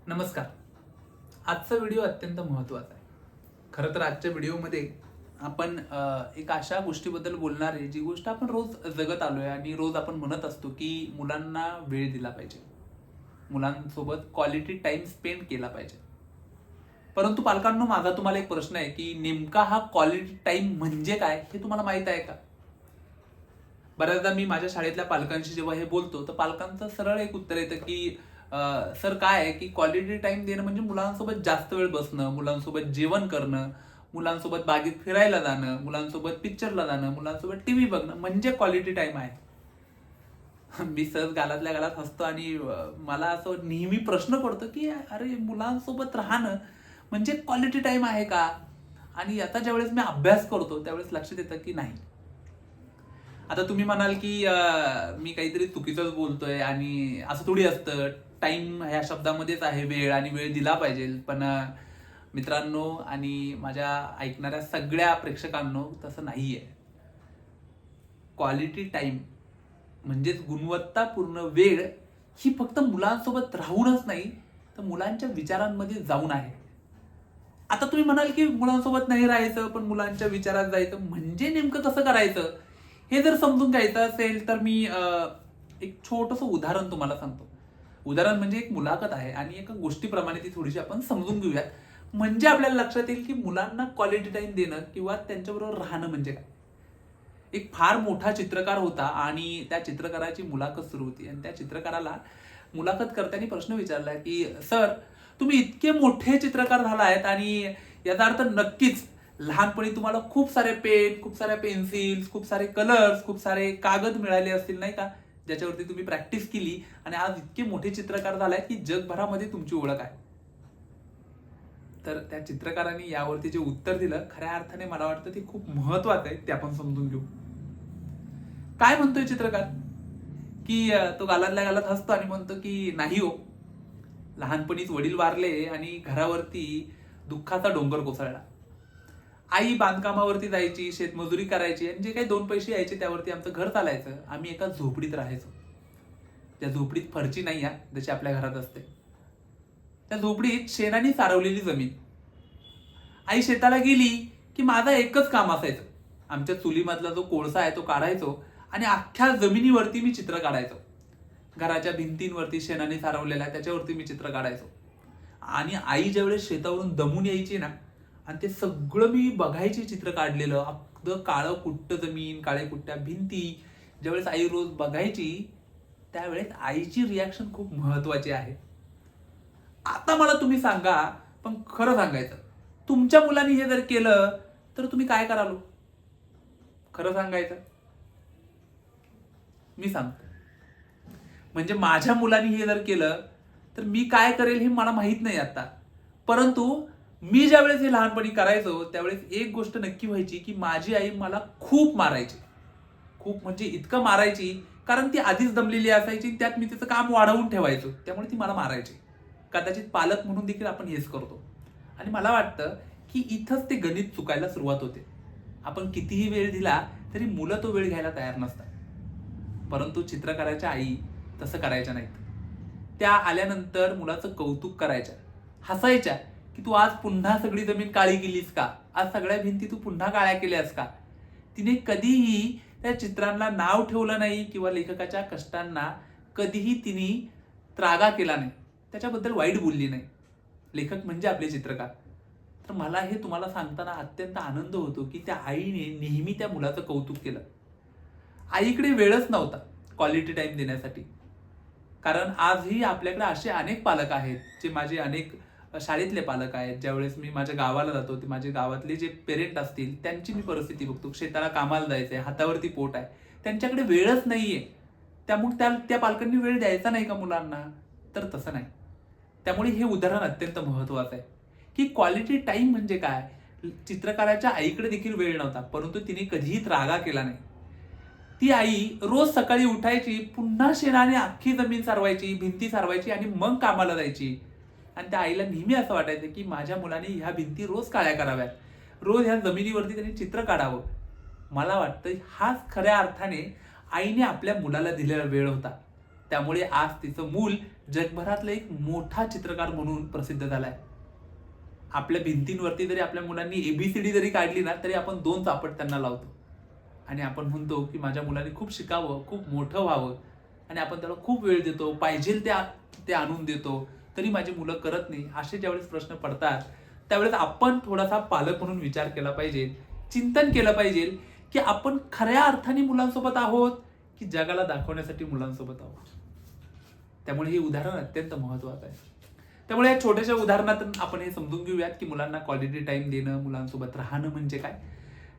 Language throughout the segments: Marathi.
नमस्कार. आजचा व्हिडिओ अत्यंत महत्त्वाचा आहे. खरं तर आजच्या व्हिडिओमध्ये आपण एक अशा गोष्टीबद्दल बोलणार आहे, जी गोष्ट आपण रोज जगत आलोय आणि रोज आपण म्हणत असतो की मुलांना वेळ दिला पाहिजे. मुलांसोबत क्वालिटी टाइम स्पेंड केला पाहिजे. परंतु पालकांनो, माझा तुम्हाला एक प्रश्न आहे की नेमका हा क्वालिटी टाइम म्हणजे काय हे तुम्हाला माहित आहे का? बऱ्याचदा मी माझ्या शाळेतल्या पालकांशी जेव्हा हे बोलतो, तर पालकांचं सरळ एक उत्तर येतं की सर, काय आहे की क्वालिटी टाइम देणं म्हणजे मुलांसोबत जास्त वेळ बसणं, मुलांसोबत जेवण करणं, मुलांसोबत बागेत फिरायला जाणं, मुलांसोबत पिक्चरला जाणं, मुलांसोबत टीव्ही बघणं म्हणजे क्वालिटी टाइम आहे. मी सहज गालातल्या गालात हसतो आणि मला असं नेहमी प्रश्न पडतो की अरे, मुलांसोबत राहणं म्हणजे क्वालिटी टाइम आहे का? आणि आता ज्यावेळेस मी अभ्यास करतो त्यावेळेस लक्षात येतं की नाही. आता तुम्ही म्हणाल की मी काहीतरी चुकीचंच बोलतोय आणि असं थोडी असतं. टाइम ह्या शब्दामध्येच आहे वेळ, आणि वेळ दिला पाहिजे. पण मित्रांनो आणि माझ्या ऐकणाऱ्या सगळ्या प्रेक्षकांनो, तसं नाहीये. क्वालिटी टाइम म्हणजेच गुणवत्तापूर्ण वेळ ही फक्त मुलांसोबत राहूनच नाही, तर मुलांच्या विचारांमध्ये जाऊन आहे. आता तुम्ही म्हणाल की मुलांसोबत नाही राहायचं पण मुलांच्या विचारात जायचं, म्हणजे नेमकं कसं करायचं हे जर समजून घ्यायचं असेल तर मी एक छोटंसं उदाहरण तुम्हाला सांगतो. उदाहरण म्हणजे एक मुलाखत आहे आणि एका गोष्टीप्रमाणे ती थोडीशी आपण समजून घेऊयात, म्हणजे आपल्याला लक्षात येईल की मुलांना क्वालिटी टाइम देणं किंवा त्यांच्याबरोबर राहणं म्हणजे काय. एक फार मोठा चित्रकार होता आणि त्या चित्रकाराची मुलाखत सुरू होती आणि त्या चित्रकाराला मुलाखत करताना प्रश्न विचारला की सर, तुम्ही इतके मोठे चित्रकार झालायत आणि याचा अर्थ नक्कीच लहानपणी तुम्हाला खूप सारे पेन, खूप साऱ्या पेन्सिल्स, खूप सारे कलर्स, खूप सारे कागद मिळाले असतील नाही का, ज्याच्यावरती तुम्ही प्रॅक्टिस केली आणि आज इतके मोठे चित्रकार झालाय की जगभरामध्ये तुमची ओळख आहे. तर त्या चित्रकाराने यावरती जे उत्तर दिलं, खऱ्या अर्थाने मला वाटतं ते खूप महत्वाचं आहे, ते आपण समजून घेऊ. काय म्हणतोय चित्रकार की तो गालातल्या गालात हसतो आणि म्हणतो की नाही हो, लहानपणीच वडील वारले आणि घरावरती दुःखाचा डोंगर कोसळला. आई बांधकामावरती जायची, शेतमजुरी करायची आणि जे काही दोन पैसे यायचे त्यावरती आमचं घर चालायचं. आम्ही एका झोपडीत राहायचो. त्या झोपडीत फरची नाही जशी आपल्या घरात असते. त्या झोपडीत शेणाने सारवलेली जमीन. आई शेताला गेली की माझं एकच काम असायचं, आमच्या चुलीमधला जो कोळसा आहे तो काढायचो आणि अख्ख्या जमिनीवरती मी चित्र काढायचो. घराच्या भिंतींवरती शेणाने सारवलेल्या त्याच्यावरती मी चित्र काढायचो. आणि आई ज्यावेळेस शेतावरून दमून यायची ना, आणि ते सगळं मी बघायची चित्र काढलेलं, अगदी काळं कुट्ट जमीन, काळे कुट्ट्या भिंती, ज्यावेळेस आई रोज बघायची त्यावेळेस आईची रिॲक्शन खूप महत्वाची आहे. आता मला तुम्ही सांगा, पण खरं सांगायचं, तुमच्या मुलांनी हे जर केलं तर तुम्ही काय कराल? खरं सांगायचं, मी सांगतो. म्हणजे माझ्या मुलांनी हे जर केलं तर मी काय करेल हे मला माहित नाही आता. परंतु मी ज्यावेळेस हे लहानपणी करायचो त्यावेळेस एक गोष्ट नक्की व्हायची की माझी आई मला खूप मारायची. खूप म्हणजे इतकं मारायची, कारण ती आधीच दमलेली असायची, त्यात मी तिचं काम वाढवून ठेवायचो, त्यामुळे ती मला मारायची. कदाचित पालक म्हणून देखील आपण हेच करतो. आणि मला वाटतं की इथंच ते गणित चुकायला सुरुवात होते. आपण कितीही वेळ दिला तरी मुलं तो वेळ घ्यायला तयार नसतात. परंतु चित्रकाराच्या आई तसं करायच्या नाहीत. त्या आल्यानंतर मुलाचं कौतुक करायच्या, हसायच्या की तू आज पुन्हा सगळी जमीन काळी केलीस का, आज सगळ्या भिंती तू पुन्हा काळ्या केल्यास का. तिने कधीही त्या चित्रांना नाव ठेवलं नाही किंवा लेखकाच्या कष्टांना कधीही तिने त्रागा केला नाही, त्याच्याबद्दल वाईट बोलली नाही. लेखक म्हणजे आपले चित्रकार. तर मला हे तुम्हाला सांगताना अत्यंत आनंद होतो की त्या आईने नेहमी त्या मुलाचं कौतुक केलं. आईकडे वेळच नव्हता क्वालिटी टाइम देण्यासाठी. कारण आजही आपल्याकडे असे अनेक पालक आहेत, जे माझे अनेक शाळेतले पालक आहेत. ज्यावेळेस मी माझ्या गावाला जातो, ते माझे गावातले जे पेरेंट असतील त्यांची मी परिस्थिती बघतो. शेताला कामाला जायचंय, हातावरती पोट आहे, त्यांच्याकडे वेळच नाहीये. त्यामुळे त्या पालकांनी वेळ द्यायचा नाही का मुलांना? तर तसं नाही. त्यामुळे हे उदाहरण अत्यंत महत्वाचं आहे की क्वालिटी टाइम म्हणजे काय. चित्रकाराच्या आईकडे देखील वेळ नव्हता, परंतु तिने कधीही त्रागा केला नाही. ती आई रोज सकाळी उठायची, पुन्हा शेणाने अख्खी जमीन सारवायची, भिंती सारवायची आणि मग कामाला जायची. आणि त्या आईला नेहमी असं वाटायचं की माझ्या मुलाने ह्या भिंती रोज काळ्या कराव्यात, रोज ह्या जमिनीवरती त्यांनी चित्र काढावं. मला वाटतं हाच खऱ्या अर्थाने आईने आपल्या मुलाला दिलेला वेळ होता. त्यामुळे आज तिचं मूल जगभरातला एक मोठा चित्रकार म्हणून प्रसिद्ध झालाय. आपल्या भिंतींवरती जरी आपल्या मुलांनी ABCD जरी काढली ना तरी आपण 2 चापट त्यांना लावतो आणि आपण म्हणतो की माझ्या मुलांनी खूप शिकावं, खूप मोठं व्हावं आणि आपण त्याला खूप वेळ देतो, पाहिजे ते आणून देतो, तरी माझी मुलं करत नाही. असे ज्यावेळेस प्रश्न पडतात त्यावेळेस आपण थोडासा पालक म्हणून विचार केला पाहिजे, चिंतन केलं पाहिजे की आपण खऱ्या अर्थाने मुलांसोबत आहोत की जगाला दाखवण्यासाठी मुलांसोबत आहोत. त्यामुळे हे उदाहरण अत्यंत महत्वाचं आहे. त्यामुळे या छोट्याशा उदाहरणातून आपण हे समजून घेऊयात की मुलांना क्वालिटी टाइम देणं, मुलांसोबत राहणं म्हणजे काय.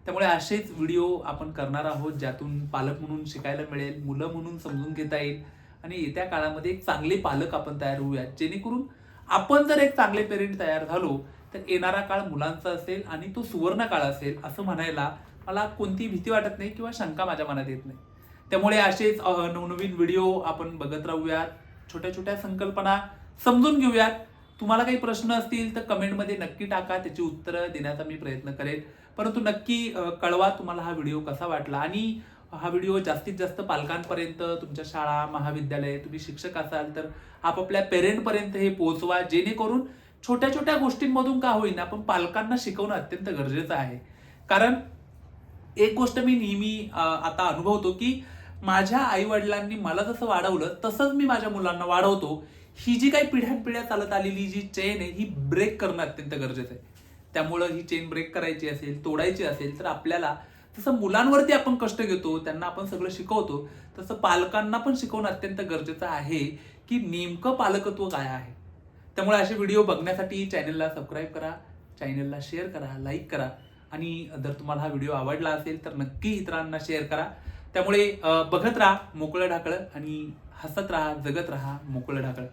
त्यामुळे असेच व्हिडिओ आपण करणार आहोत ज्यातून पालक म्हणून शिकायला मिळेल, मुलं म्हणून समजून घेता येईल आणि येत्या काळामध्ये एक चांगले पालक आपण तयार होऊयात, जेणेकरून आपण जर एक चांगले पेरेंट तयार झालो तर येणारा काळ मुलांचा असेल आणि तो सुवर्ण काळ असेल असं म्हणायला मला कोणतीही भीती वाटत नाही किंवा शंका माझ्या मनात येत नाही. त्यामुळे असेच नवनवीन व्हिडिओ आपण बघत राहूयात, छोट्या छोट्या संकल्पना समजून घेऊयात. तुम्हाला काही प्रश्न असतील तर कमेंटमध्ये नक्की टाका, त्याची उत्तरं देण्याचा मी प्रयत्न करेन. परंतु नक्की कळवा तुम्हाला हा व्हिडिओ कसा वाटला आणि हा व्हिडिओ जास्तीत जास्त पालकांपर्यंत, तुमच्या शाळा, महाविद्यालय, तुम्ही शिक्षक असाल तर आपापल्या पेरेंटपर्यंत हे पोहोचवा, जेणेकरून छोट्या छोट्या गोष्टींमधून का होईना पण पालकांना शिकवणं अत्यंत गरजेचं आहे. कारण एक गोष्ट मी नेहमी आता अनुभवतो की माझ्या आई वडिलांनी मला जसं वाढवलं तसंच मी माझ्या मुलांना वाढवतो. ही जी काही पिढ्यानपिढ्या चालत आलेली जी चेन आहे ही ब्रेक करणं अत्यंत गरजेचं आहे. त्यामुळं ही चेन ब्रेक करायची असेल, तोडायची असेल तर आपल्याला जसं मुलांवरती आपण कष्ट घेतो, त्यांना आपण सगळं शिकवतो, तसं पालकांना पण शिकवणं अत्यंत गरजेचं आहे की नेमकं पालकत्व काय आहे. त्यामुळे असे व्हिडिओ बघण्यासाठी चॅनलला सबस्क्राईब करा, चॅनलला शेअर करा, लाईक करा आणि जर तुम्हाला हा व्हिडिओ आवडला असेल तर नक्की इतरांना शेअर करा. त्यामुळे बघत राहा मोकळं ढाकळं आणि हसत राहा, जगत राहा मोकळं ढाकळं.